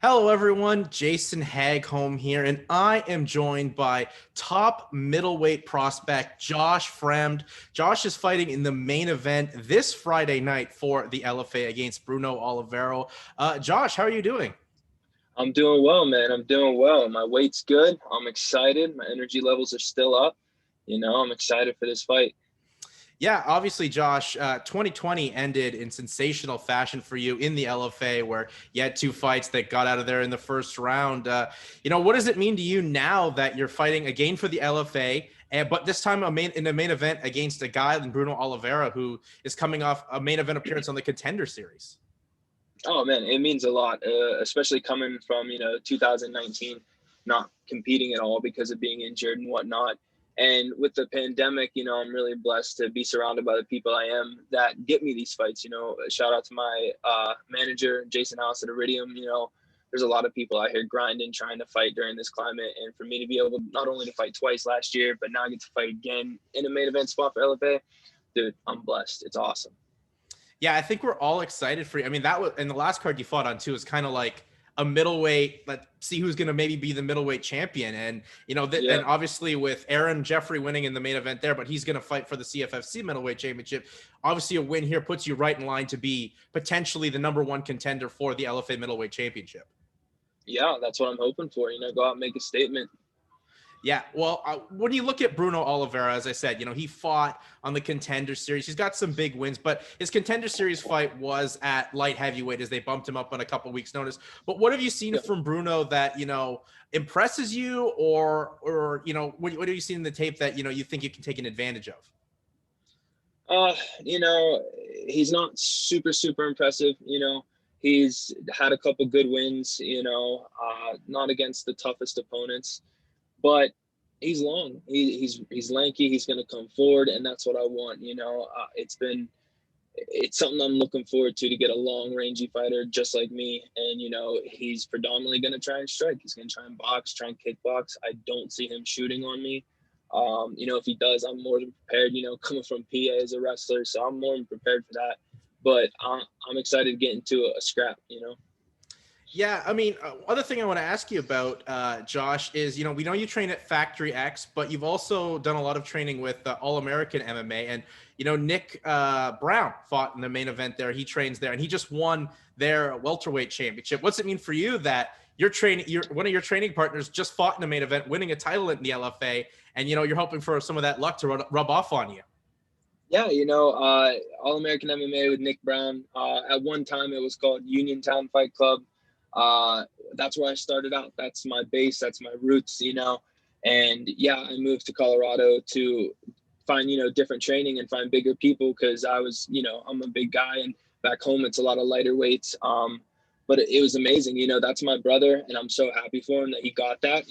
Hello, everyone. Jason Hagholm here, and I am joined by top middleweight prospect Josh Fremd. Josh is fighting in the main event this Friday night for the LFA against Bruno Oliveria. Josh, how are you doing? I'm doing well, man. I'm doing well. My weight's good. I'm excited. My energy levels are still up. I'm excited for this fight. Yeah, obviously, Josh, 2020 ended in sensational fashion for you in the LFA, where you had two fights that got out of there in the first round. What does it mean to you now that you're fighting again for the LFA, but this time in the main event against a guy like Bruno Oliveira, who is coming off a main event appearance on the Contender Series? Oh man, it means a lot, especially coming from 2019, not competing at all because of being injured and whatnot. And with the pandemic, I'm really blessed to be surrounded by the people I am that get me these fights. Shout out to my manager, Jason House at Iridium. There's a lot of people out here grinding, trying to fight during this climate. And for me to be able not only to fight twice last year, but now I get to fight again in a main event spot for LFA, dude, I'm blessed. It's awesome. Yeah, I think we're all excited for you. I mean, that was, and the last card you fought on too is kind of like a middleweight. Let's see who's going to maybe be the middleweight champion. And and obviously with Aaron Jeffrey winning in the main event there, but he's going to fight for the CFFC middleweight championship. Obviously, a win here puts you right in line to be potentially the number one contender for the LFA middleweight championship. Yeah, that's what I'm hoping for. Go out and make a statement. Yeah, well, when you look at Bruno Oliveira, as I said, he fought on the Contender Series. He's got some big wins, but his Contender Series fight was at light heavyweight as they bumped him up on a couple weeks' notice. But what have you seen from Bruno that impresses you, or what have you seen in the tape that you think you can take an advantage of? He's not super impressive. He's had a couple good wins. Not against the toughest opponents. But he's long. He's lanky. He's going to come forward, and that's what I want. It's something I'm looking forward to get a long, rangy fighter just like me. And he's predominantly going to try and strike. He's going to try and box, try and kickbox. I don't see him shooting on me. If he does, I'm more than prepared. Coming from PA as a wrestler, so I'm more than prepared for that. But I'm excited to get into a scrap. Yeah, I mean, other thing I want to ask you about, Josh, is, we know you train at Factory X, but you've also done a lot of training with All-American MMA. And, Nick Browne fought in the main event there. He trains there, and he just won their welterweight championship. What's it mean for you that one of your training partners just fought in the main event, winning a title in the LFA, and, you're hoping for some of that luck to rub off on you? Yeah, All-American MMA with Nick Browne. At one time, it was called Uniontown Fight Club. That's where I started out. That's my base. That's my roots, and yeah, I moved to Colorado to find, different training and find bigger people. Cause I was, I'm a big guy, and back home, it's a lot of lighter weights. But it was amazing. That's my brother, and I'm so happy for him that he got that.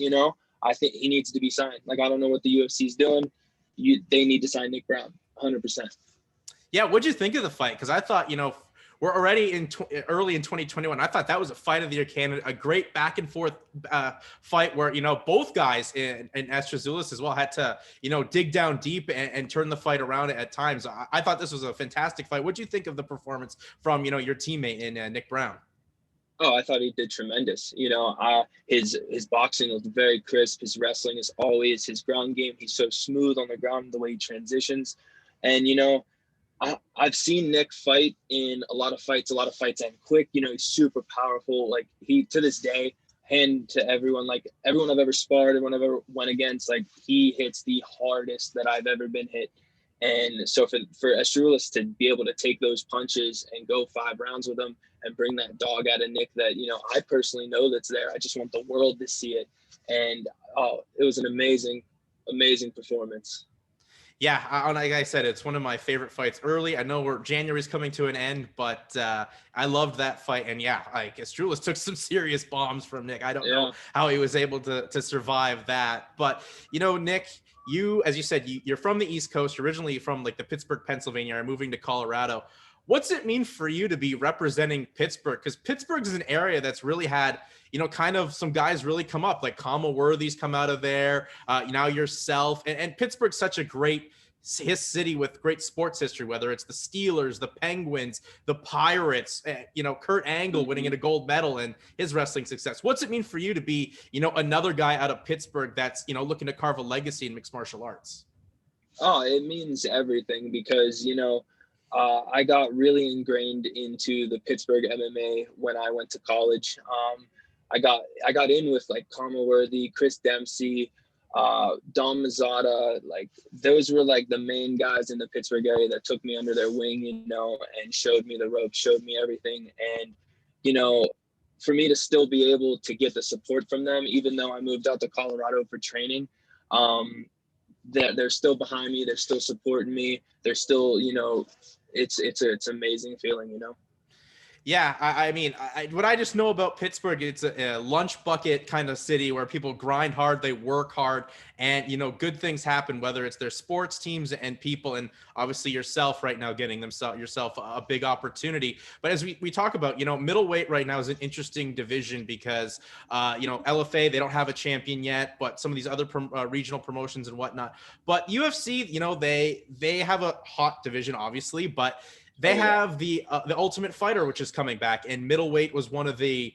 I think he needs to be signed. Like, I don't know what the UFC is doing. They need to sign Nick Browne 100%. Yeah. What'd you think of the fight? Cause I thought, we're already in early in 2021. I thought that was a fight of the year candidate, a great back and forth fight where, both guys and Astrazulis as well had to, dig down deep and turn the fight around at times. I thought this was a fantastic fight. What do you think of the performance from, your teammate in Nick Browne? Oh, I thought he did tremendous. His boxing was very crisp. His wrestling is always his ground game. He's so smooth on the ground, the way he transitions. And, I've seen Nick fight in a lot of fights end quick. He's super powerful. Like, he, to this day, hand to everyone, like everyone I've ever sparred, everyone I've ever went against, like, he hits the hardest that I've ever been hit. And so for Astrulis to be able to take those punches and go 5 rounds with him and bring that dog out of Nick that, I personally know that's there. I just want the world to see it. And, it was an amazing, amazing performance. Yeah, like I said, it's one of my favorite fights early. I know January's coming to an end, but I loved that fight. And yeah, like Astrulis took some serious bombs from Nick. I don't know how he was able to survive that. But, Nick, as you said, you're from the East Coast, originally from like the Pittsburgh, Pennsylvania, are moving to Colorado. What's it mean for you to be representing Pittsburgh? Because Pittsburgh is an area that's really had, kind of some guys really come up, like Kama Worthy's come out of there, now yourself. And Pittsburgh's such a great his city with great sports history, whether it's the Steelers, the Penguins, the Pirates, Kurt Angle winning a gold medal and his wrestling success. What's it mean for you to be, another guy out of Pittsburgh that's, looking to carve a legacy in mixed martial arts? Oh, it means everything because, I got really ingrained into the Pittsburgh MMA when I went to college. I got in with like Karma Worthy, Chris Dempsey, Dom Mazzata. Like those were like the main guys in the Pittsburgh area that took me under their wing, and showed me the ropes, showed me everything. And, for me to still be able to get the support from them, even though I moved out to Colorado for training, they're still behind me. They're still supporting me. They're still, it's amazing feeling, Yeah, I mean, what I just know about Pittsburgh, it's a lunch bucket kind of city where people grind hard, they work hard, and, good things happen, whether it's their sports teams and people, and obviously yourself right now getting yourself a big opportunity. But as we talk about, middleweight right now is an interesting division because, LFA, they don't have a champion yet, but some of these other regional promotions and whatnot. But UFC, they have a hot division, obviously, but they have the Ultimate Fighter, which is coming back, and middleweight was one of the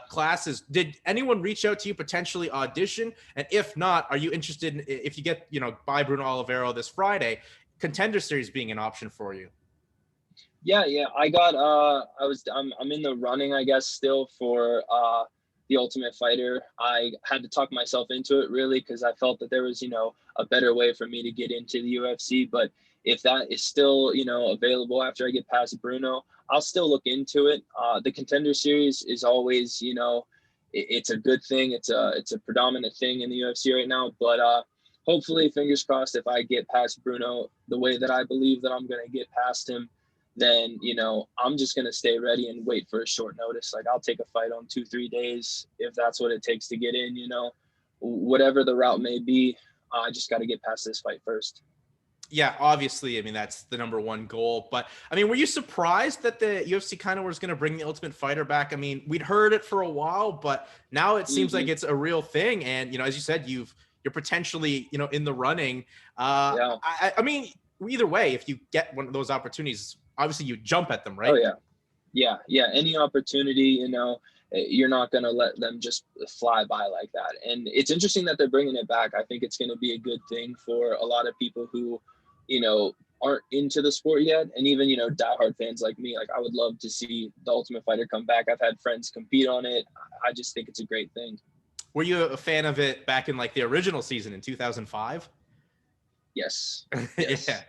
classes. Did anyone reach out to you, potentially audition? And if not, are you interested in, if you get, by Bruno Oliveria this Friday, Contender Series being an option for you? Yeah. I got, I'm in the running, I guess, still for the Ultimate Fighter. I had to talk myself into it really, because I felt that there was, a better way for me to get into the UFC. But if that is still, available after I get past Bruno, I'll still look into it. The Contender Series is always, it's a good thing. It's a predominant thing in the UFC right now. But hopefully, fingers crossed, if I get past Bruno the way that I believe that I'm going to get past him, then, I'm just going to stay ready and wait for a short notice. Like I'll take a fight on 2-3 days if that's what it takes to get in, whatever the route may be. I just got to get past this fight first. Yeah, obviously, I mean, that's the number one goal. But, I mean, were you surprised that the UFC kind of was going to bring the Ultimate Fighter back? I mean, we'd heard it for a while, but now it seems like it's a real thing. And, as you said, you're potentially, in the running. Yeah. I mean, either way, if you get one of those opportunities, obviously you jump at them, right? Oh, yeah. Yeah. Any opportunity, you're not going to let them just fly by like that. And it's interesting that they're bringing it back. I think it's going to be a good thing for a lot of people who, aren't into the sport yet. And even, diehard fans like me, like I would love to see the Ultimate Fighter come back. I've had friends compete on it. I just think it's a great thing. Were you a fan of it back in like the original season in 2005? Yes. Yeah.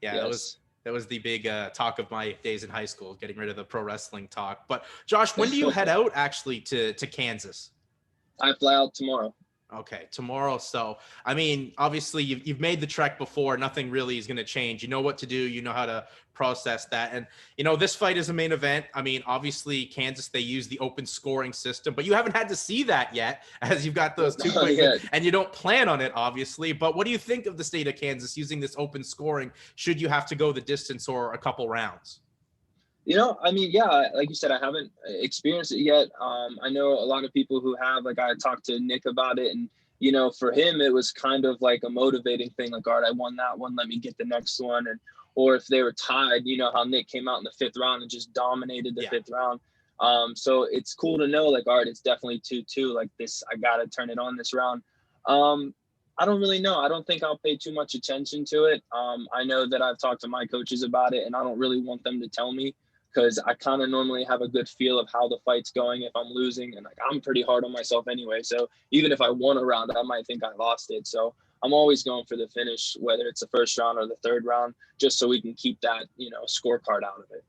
Yes. That was the big talk of my days in high school, getting rid of the pro wrestling talk. But Josh, when do you head out actually to Kansas? I fly out tomorrow. Okay, tomorrow. So, I mean, obviously you've made the trek before. Nothing really is going to change. You know what to do. You know how to process that. And, this fight is a main event. I mean, obviously Kansas, they use the open scoring system, but you haven't had to see that yet as you've got those two and you don't plan on it, obviously. But what do you think of the state of Kansas using this open scoring? Should you have to go the distance or a couple rounds? I mean, yeah, like you said, I haven't experienced it yet. I know a lot of people who have, like I talked to Nick about it, and, for him, it was kind of like a motivating thing. Like, all right, I won that one. Let me get the next one. Or if they were tied, how Nick came out in the fifth round and just dominated the fifth round. So it's cool to know, like, all right, it's definitely 2-2. Like this, I got to turn it on this round. I don't really know. I don't think I'll pay too much attention to it. I know that I've talked to my coaches about it, and I don't really want them to tell me, because I kind of normally have a good feel of how the fight's going if I'm losing. And like, I'm pretty hard on myself anyway. So even if I won a round, I might think I lost it. So I'm always going for the finish, whether it's the first round or the third round, just so we can keep that, scorecard out of it.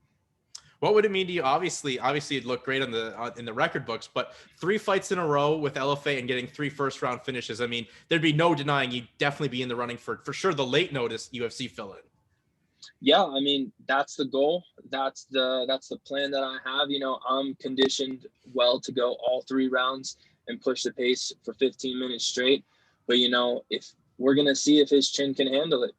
What would it mean to you? Obviously it looked great in the record books, but 3 fights in a row with LFA and getting 3 first-round finishes. I mean, there'd be no denying you'd definitely be in the running for sure the late notice UFC fill-in. Yeah, I mean, that's the goal. That's the plan that I have. I'm conditioned well to go all 3 rounds and push the pace for 15 minutes straight. But, if we're going to see if his chin can handle it.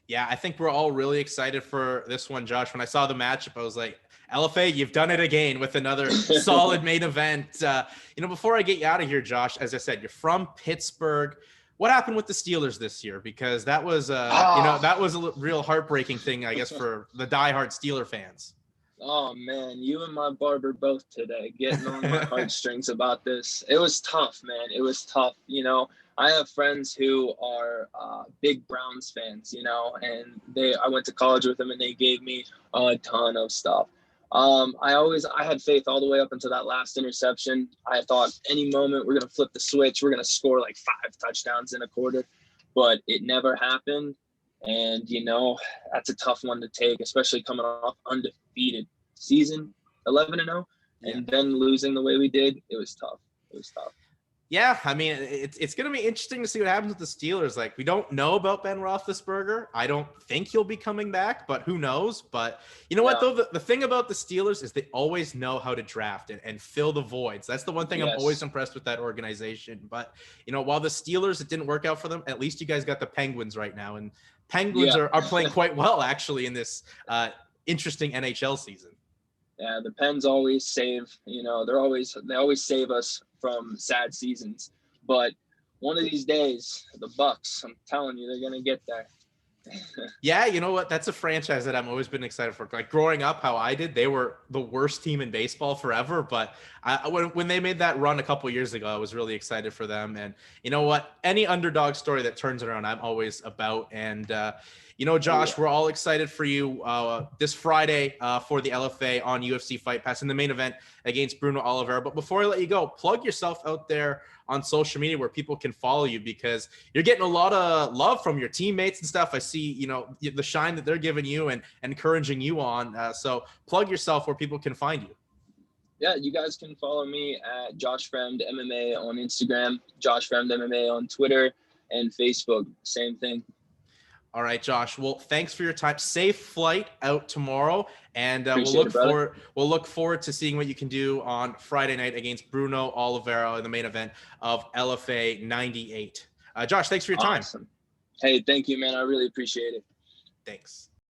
Yeah, I think we're all really excited for this one, Josh. When I saw the matchup, I was like, LFA, you've done it again with another solid main event. Before I get you out of here, Josh, as I said, you're from Pittsburgh. What happened with the Steelers this year? Because that was, that was a real heartbreaking thing, I guess, for the diehard Steeler fans. Oh man, you and my barber both today getting on my heartstrings about this. It was tough, man. It was tough. I have friends who are big Browns fans, and I went to college with them, and they gave me a ton of stuff. I had faith all the way up until that last interception. I thought any moment we're going to flip the switch, we're going to score like 5 touchdowns in a quarter, but it never happened. And, that's a tough one to take, especially coming off undefeated season, 11-0, and then losing the way we did. It was tough. Yeah, I mean, it's going to be interesting to see what happens with the Steelers. Like, we don't know about Ben Roethlisberger. I don't think he'll be coming back, but who knows? But you know what, though? The thing about the Steelers is they always know how to draft and fill the voids. That's the one thing I'm always impressed with that organization. But, while the Steelers, it didn't work out for them, at least you guys got the Penguins right now. And Penguins are playing quite well, actually, in this interesting NHL season. Yeah, the Pens always save, they always save us from sad seasons. But one of these days, the Bucks, I'm telling you, they're going to get there. Yeah, you know what? That's a franchise that I've always been excited for. Like growing up, how I did, they were the worst team in baseball forever. But when they made that run a couple years ago, I was really excited for them. And you know what? Any underdog story that turns around, I'm always about. And Josh, we're all excited for you this Friday for the LFA on UFC Fight Pass in the main event against Bruno Oliveira. But before I let you go, plug yourself out there on social media where people can follow you, because you're getting a lot of love from your teammates and stuff. I see, the shine that they're giving you and encouraging you on. So plug yourself where people can find you. Yeah, you guys can follow me at Josh Fremd MMA on Instagram, Josh Fremd MMA on Twitter and Facebook. Same thing. All right, Josh. Well, thanks for your time. Safe flight out tomorrow, and we'll look forward to seeing what you can do on Friday night against Bruno Oliveira in the main event of LFA 98. Josh, thanks for your time. Awesome. Hey, thank you, man. I really appreciate it. Thanks.